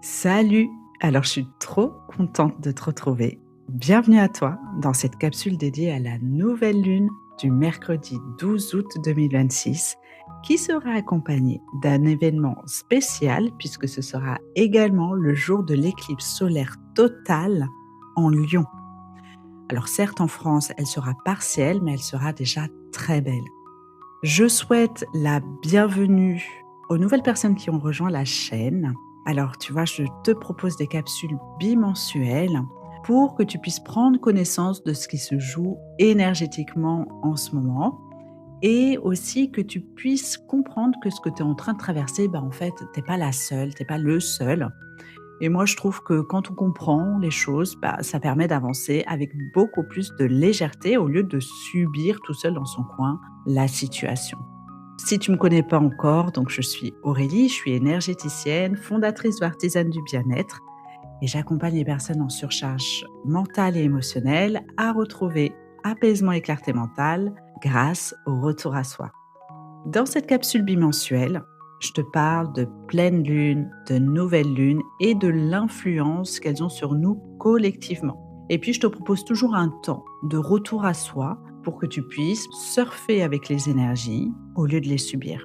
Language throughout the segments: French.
Salut! Alors je suis trop contente de te retrouver. Bienvenue à toi dans cette capsule dédiée à la nouvelle lune du mercredi 12 août 2026 qui sera accompagnée d'un événement spécial puisque ce sera également le jour de l'éclipse solaire totale en Lion. Alors certes en France elle sera partielle mais elle sera déjà très belle. Je souhaite la bienvenue aux nouvelles personnes qui ont rejoint la chaîne. Alors, tu vois, je te propose des capsules bimensuelles pour que tu puisses prendre connaissance de ce qui se joue énergétiquement en ce moment et aussi que tu puisses comprendre que ce que tu es en train de traverser, en fait, tu n'es pas la seule, tu n'es pas le seul. Et moi, je trouve que quand on comprend les choses, ça permet d'avancer avec beaucoup plus de légèreté au lieu de subir tout seul dans son coin la situation. Si tu ne me connais pas encore, donc je suis Aurélie, je suis énergéticienne, fondatrice de Artisane du bien-être et j'accompagne les personnes en surcharge mentale et émotionnelle à retrouver apaisement et clarté mentale grâce au retour à soi. Dans cette capsule bimensuelle, je te parle de pleine lune, de nouvelle lune et de l'influence qu'elles ont sur nous collectivement. Et puis, je te propose toujours un temps de retour à soi pour que tu puisses surfer avec les énergies au lieu de les subir.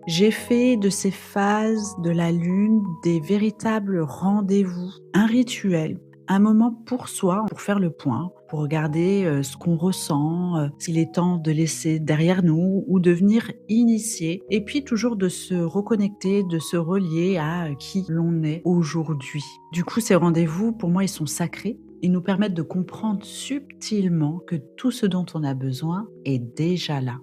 J'ai fait de ces phases de la lune des véritables rendez-vous, un rituel, un moment pour soi, pour faire le point, pour regarder ce qu'on ressent, s'il est temps de laisser derrière nous ou de venir initier. Et puis toujours de se reconnecter, de se relier à qui l'on est aujourd'hui. Du coup, ces rendez-vous, pour moi, ils sont sacrés. Ils nous permettent de comprendre subtilement que tout ce dont on a besoin est déjà là.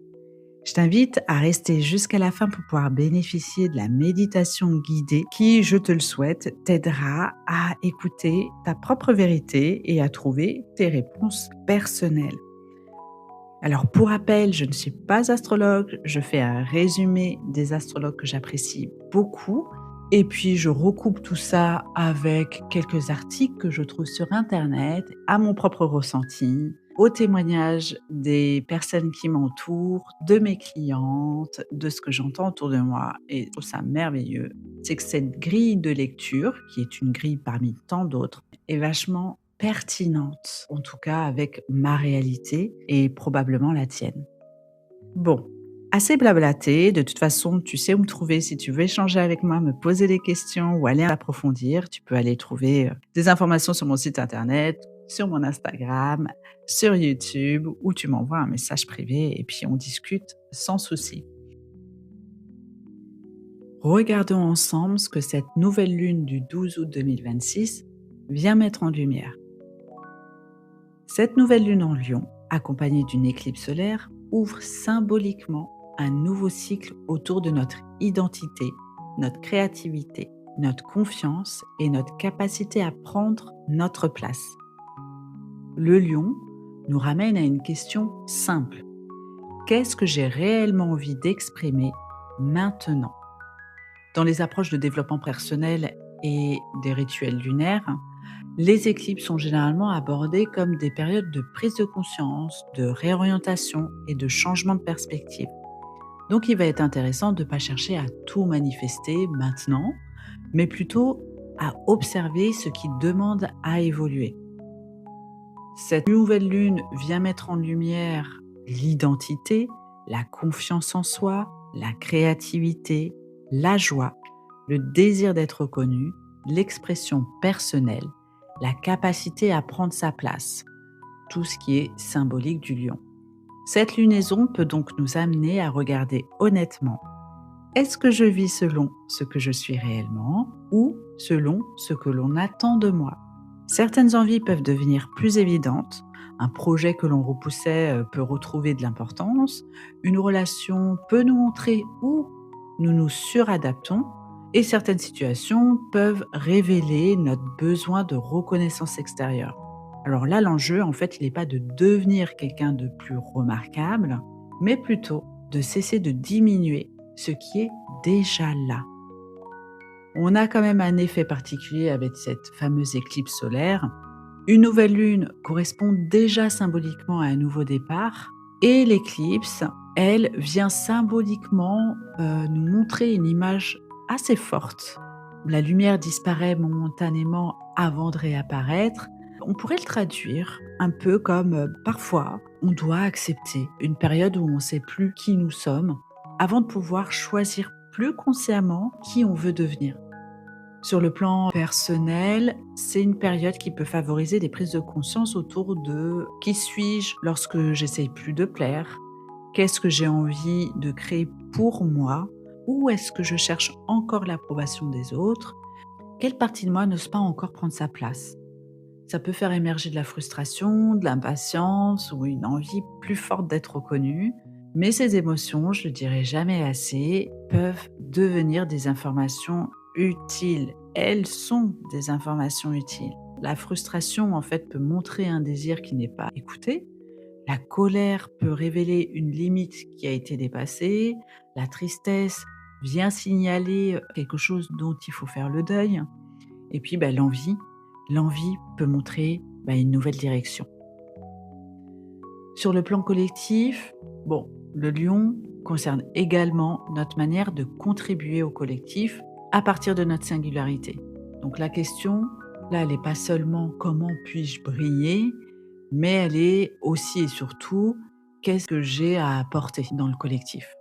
Je t'invite à rester jusqu'à la fin pour pouvoir bénéficier de la méditation guidée qui, je te le souhaite, t'aidera à écouter ta propre vérité et à trouver tes réponses personnelles. Alors pour rappel, je ne suis pas astrologue, je fais un résumé des astrologues que j'apprécie beaucoup et puis je recoupe tout ça avec quelques articles que je trouve sur internet, à mon propre ressenti, aux témoignages des personnes qui m'entourent, de mes clientes, de ce que j'entends autour de moi. Et je trouve ça merveilleux, c'est que cette grille de lecture, qui est une grille parmi tant d'autres, est vachement pertinente, en tout cas avec ma réalité et probablement la tienne. Bon, assez blablaté, de toute façon, tu sais où me trouver si tu veux échanger avec moi, me poser des questions ou aller approfondir. Tu peux aller trouver des informations sur mon site internet, sur mon Instagram, sur YouTube, ou tu m'envoies un message privé et puis on discute sans souci. Regardons ensemble ce que cette nouvelle lune du 12 août 2026 vient mettre en lumière. Cette nouvelle lune en Lion, accompagnée d'une éclipse solaire, ouvre symboliquement un nouveau cycle autour de notre identité, notre créativité, notre confiance et notre capacité à prendre notre place. Le Lion nous ramène à une question simple. Qu'est-ce que j'ai réellement envie d'exprimer maintenant? Dans les approches de développement personnel et des rituels lunaires, les éclipses sont généralement abordées comme des périodes de prise de conscience, de réorientation et de changement de perspective. Donc il va être intéressant de ne pas chercher à tout manifester maintenant, mais plutôt à observer ce qui demande à évoluer. Cette nouvelle lune vient mettre en lumière l'identité, la confiance en soi, la créativité, la joie, le désir d'être reconnu, l'expression personnelle, la capacité à prendre sa place, tout ce qui est symbolique du lion. Cette lunaison peut donc nous amener à regarder honnêtement. Est-ce que je vis selon ce que je suis réellement ou selon ce que l'on attend de moi? Certaines envies peuvent devenir plus évidentes. Un projet que l'on repoussait peut retrouver de l'importance. Une relation peut nous montrer où nous nous suradaptons. Et certaines situations peuvent révéler notre besoin de reconnaissance extérieure. Alors là, l'enjeu, en fait, il n'est pas de devenir quelqu'un de plus remarquable, mais plutôt de cesser de diminuer ce qui est déjà là. On a quand même un effet particulier avec cette fameuse éclipse solaire. Une nouvelle lune correspond déjà symboliquement à un nouveau départ et l'éclipse, elle, vient symboliquement nous montrer une image assez forte la lumière disparaît momentanément avant de réapparaître, on pourrait le traduire un peu comme parfois on doit accepter une période où on ne sait plus qui nous sommes avant de pouvoir choisir plus consciemment qui on veut devenir. Sur le plan personnel, c'est une période qui peut favoriser des prises de conscience autour de qui suis-je lorsque j'essaye plus de plaire, qu'est-ce que j'ai envie de créer pour moi, où est-ce que je cherche encore l'approbation des autres, quelle partie de moi n'ose pas encore prendre sa place. Ça peut faire émerger de la frustration, de l'impatience ou une envie plus forte d'être reconnue. Mais ces émotions, je le dirai jamais assez, peuvent devenir des informations utiles. Elles sont des informations utiles. La frustration, en fait, peut montrer un désir qui n'est pas écouté. La colère peut révéler une limite qui a été dépassée. La tristesse vient signaler quelque chose dont il faut faire le deuil. Et puis l'envie peut montrer une nouvelle direction. Sur le plan collectif, le lion concerne également notre manière de contribuer au collectif à partir de notre singularité. Donc la question, là, elle n'est pas seulement comment puis-je briller, mais elle est aussi et surtout qu'est-ce que j'ai à apporter dans le collectif.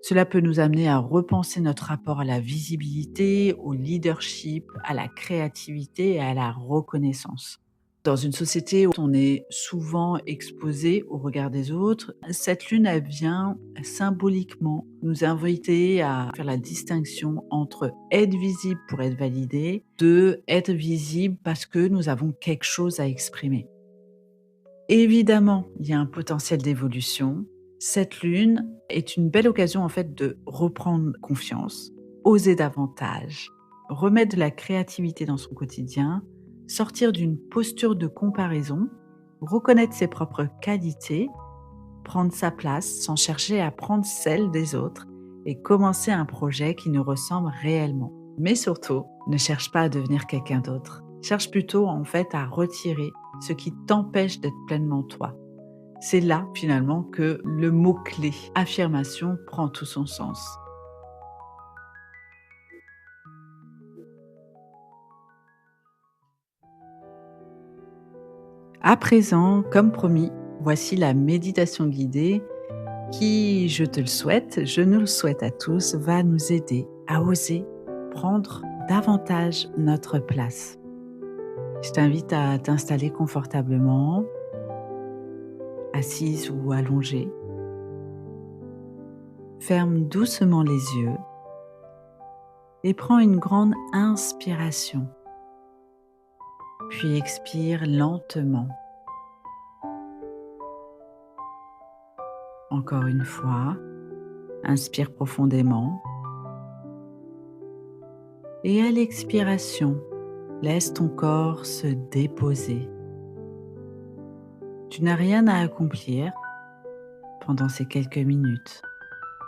Cela peut nous amener à repenser notre rapport à la visibilité, au leadership, à la créativité et à la reconnaissance. Dans une société où on est souvent exposé au regard des autres, cette lune, elle vient symboliquement nous inviter à faire la distinction entre être visible pour être validé, de être visible parce que nous avons quelque chose à exprimer. Évidemment, il y a un potentiel d'évolution. Cette lune est une belle occasion en fait de reprendre confiance, oser davantage, remettre de la créativité dans son quotidien, sortir d'une posture de comparaison, reconnaître ses propres qualités, prendre sa place sans chercher à prendre celle des autres et commencer un projet qui nous ressemble réellement. Mais surtout, ne cherche pas à devenir quelqu'un d'autre. Cherche plutôt en fait à retirer ce qui t'empêche d'être pleinement toi. C'est là finalement que le mot-clé affirmation prend tout son sens. À présent, comme promis, voici la méditation guidée qui, je te le souhaite, je nous le souhaite à tous, va nous aider à oser prendre davantage notre place. Je t'invite à t'installer confortablement, assise ou allongée. Ferme doucement les yeux et prends une grande inspiration, puis expire lentement. Encore une fois, inspire profondément et à l'expiration, laisse ton corps se déposer. Tu n'as rien à accomplir pendant ces quelques minutes,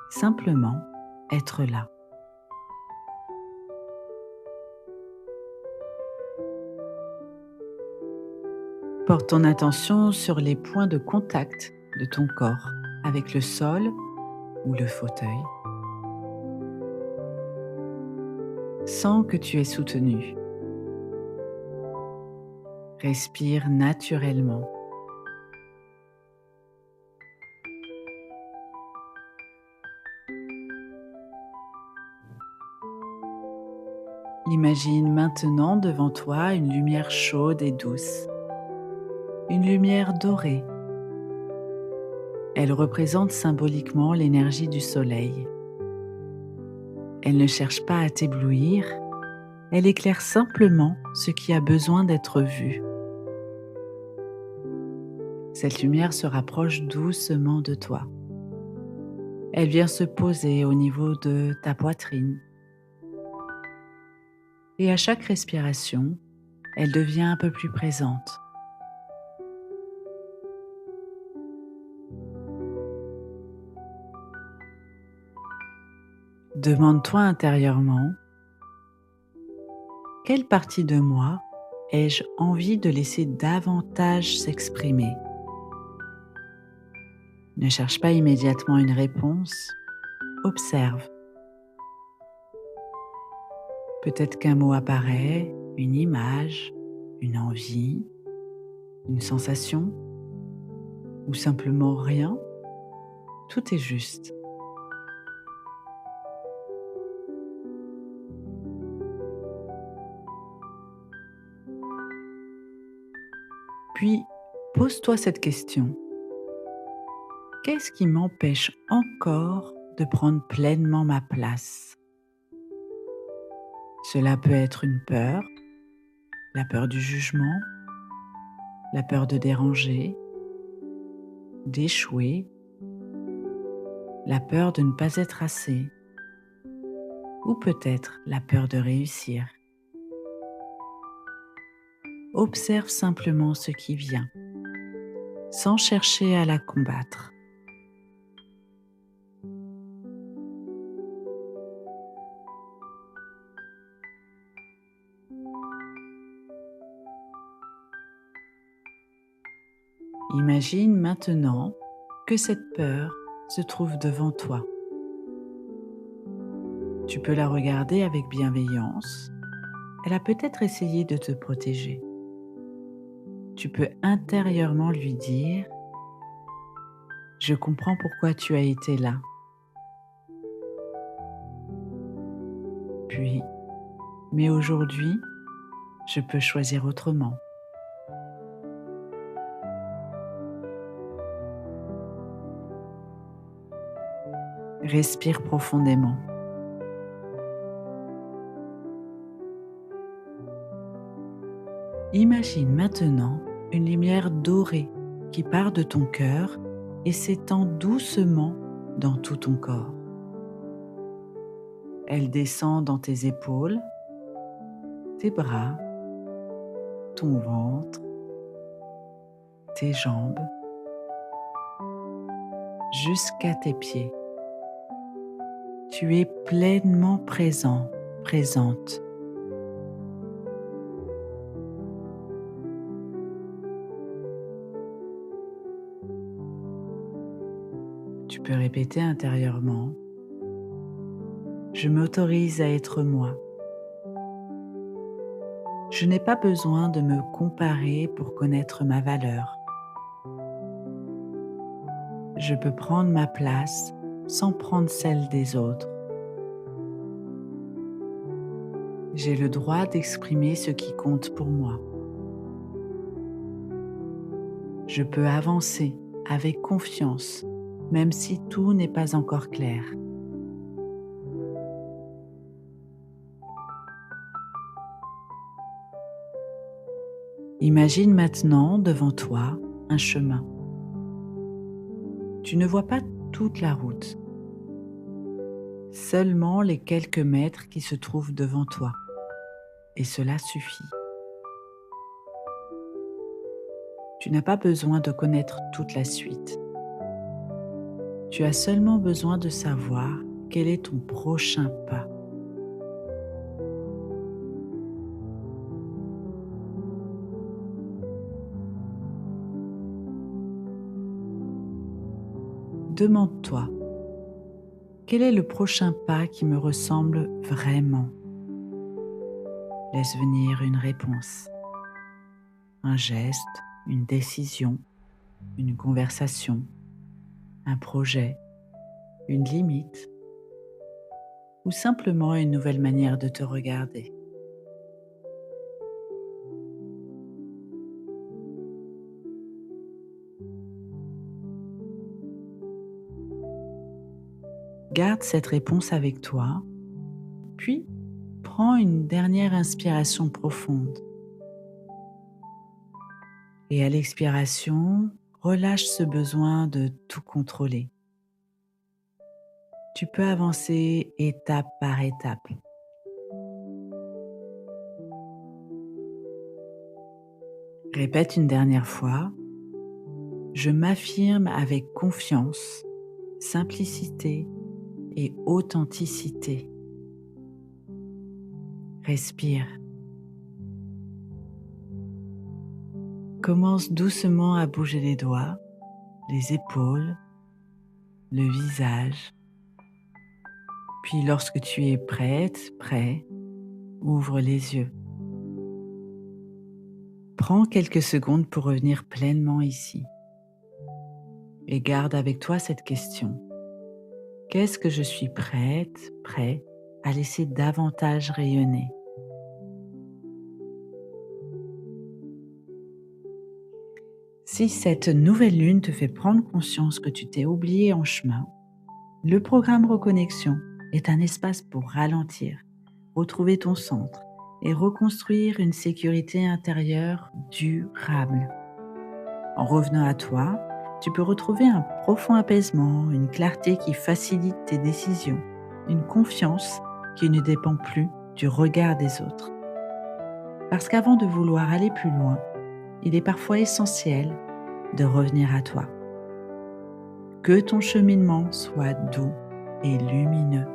simplement être là. Porte ton attention sur les points de contact de ton corps avec le sol ou le fauteuil. Sens que tu es soutenu. Respire naturellement. Imagine maintenant devant toi une lumière chaude et douce, une lumière dorée. Elle représente symboliquement l'énergie du soleil. Elle ne cherche pas à t'éblouir, elle éclaire simplement ce qui a besoin d'être vu. Cette lumière se rapproche doucement de toi. Elle vient se poser au niveau de ta poitrine. Et à chaque respiration, elle devient un peu plus présente. Demande-toi intérieurement, quelle partie de moi ai-je envie de laisser davantage s'exprimer? Ne cherche pas immédiatement une réponse, observe. Peut-être qu'un mot apparaît, une image, une envie, une sensation, ou simplement rien. Tout est juste. Puis, pose-toi cette question. Qu'est-ce qui m'empêche encore de prendre pleinement ma place? Cela peut être une peur, la peur du jugement, la peur de déranger, d'échouer, la peur de ne pas être assez, ou peut-être la peur de réussir. Observe simplement ce qui vient, sans chercher à la combattre. Imagine maintenant que cette peur se trouve devant toi. Tu peux la regarder avec bienveillance. Elle a peut-être essayé de te protéger. Tu peux intérieurement lui dire « Je comprends pourquoi tu as été là ». Puis, mais aujourd'hui, je peux choisir autrement. Respire profondément. Imagine maintenant une lumière dorée qui part de ton cœur et s'étend doucement dans tout ton corps. Elle descend dans tes épaules, tes bras, ton ventre, tes jambes, jusqu'à tes pieds. Tu es pleinement présent, présente. Tu peux répéter intérieurement « Je m'autorise à être moi ». Je n'ai pas besoin de me comparer pour connaître ma valeur. Je peux prendre ma place sans prendre celle des autres. J'ai le droit d'exprimer ce qui compte pour moi. Je peux avancer avec confiance, même si tout n'est pas encore clair. Imagine maintenant devant toi un chemin. Tu ne vois pas toute la route, seulement les quelques mètres qui se trouvent devant toi, et cela suffit. Tu n'as pas besoin de connaître toute la suite. Tu as seulement besoin de savoir quel est ton prochain pas. Demande-toi, quel est le prochain pas qui me ressemble vraiment? Laisse venir une réponse, un geste, une décision, une conversation, un projet, une limite ou simplement une nouvelle manière de te regarder. Garde cette réponse avec toi, puis prends une dernière inspiration profonde. Et à l'expiration, relâche ce besoin de tout contrôler. Tu peux avancer étape par étape. Répète une dernière fois. Je m'affirme avec confiance, simplicité et authenticité. Respire. Commence doucement à bouger les doigts, les épaules, le visage. Puis lorsque tu es prête, prêt, Ouvre les yeux. Prends quelques secondes pour revenir pleinement ici et garde avec toi cette question. Qu'est-ce que je suis prête, prêt à laisser davantage rayonner? Si cette nouvelle lune te fait prendre conscience que tu t'es oublié en chemin, le programme Reconnexion est un espace pour ralentir, retrouver ton centre et reconstruire une sécurité intérieure durable. En revenant à toi, tu peux retrouver un profond apaisement, une clarté qui facilite tes décisions, une confiance qui ne dépend plus du regard des autres. Parce qu'avant de vouloir aller plus loin, il est parfois essentiel de revenir à toi. Que ton cheminement soit doux et lumineux.